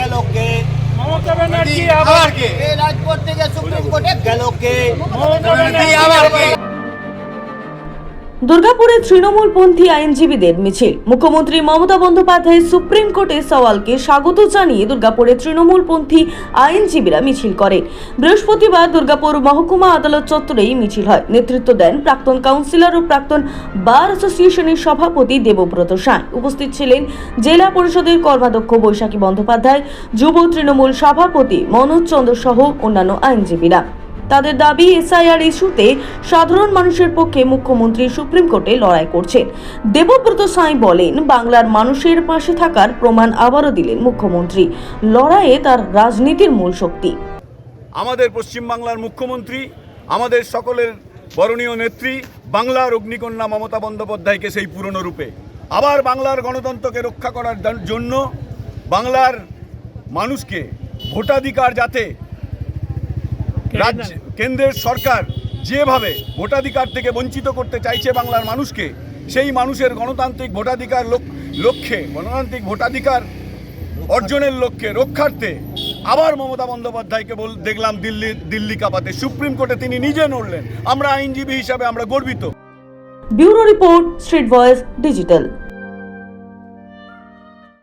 গেল কে? মমতা ব্যানার্জি আবার কে? এই রাজপথ থেকে সুপ্রিম কোর্টে গেল কে? মমতা ব্যানার্জি আবার কে? দুর্গাপুরে তৃণমূলপন্থী আইনজীবীদের মিছিল। মুখ্যমন্ত্রী মমতা বন্দ্যোপাধ্যায়ের সুপ্রিম কোর্টে সওয়ালকে স্বাগত জানিয়ে দুর্গাপুরে তৃণমূলপন্থী আইনজীবীরা মিছিল করেন। বৃহস্পতিবার দুর্গাপুর মহকুমা আদালত চত্বরে এই মিছিল হয়। নেতৃত্ব দেন প্রাক্তন কাউন্সিলর ও প্রাক্তন বার অ্যাসোসিয়েশনের সভাপতি দেবব্রত সাঁই। উপস্থিত ছিলেন জেলা পরিষদের কর্মাধ্যক্ষ বৈশাখী বন্দ্যোপাধ্যায়, যুব তৃণমূল সভাপতি মনোজ চন্দ্র সহ অন্যান্য আইনজীবীরা। তাদের দাবি, এসআইআর ইস্যুতে সাধারণ মানুষের পক্ষে মুখ্যমন্ত্রী সুপ্রিম কোর্টে লড়াই করছেন। দেবব্রত সাঁই বলেন, বাংলার মানুষের পাশে থাকার প্রমাণ আবারও দিলেন মুখ্যমন্ত্রী। লড়াইয়ে তার রাজনীতির মূল শক্তি। আমাদের পশ্চিমবাংলার মুখ্যমন্ত্রী, আমাদের সকলের বরণীয় নেত্রী, বাংলার অগ্নিকন্যা মমতা বন্দ্যোপাধ্যায়কে সেই পুরনো রূপে আবার বাংলার গণতন্ত্রকে রক্ষা করার জন্য বাংলার মানুষকে ভোটাধিকার, যাতে কেন্দ্রের সরকার যেভাবে ভোটাধিকার থেকে বঞ্চিত করতে চাইছে বাংলার মানুষকে, সেই মানুষের গণতান্ত্রিক ভোটাধিকার অর্জনের লক্ষ্যে রক্ষার্থে আবার মমতা বন্দ্যোপাধ্যায়কে দেখলাম দিল্লি কাঁপাতে। সুপ্রিম কোর্টে তিনি নিজে নড়লেন। আমরা আইনজীবী হিসাবে আমরা গর্বিত। Bureau report, street voice digital.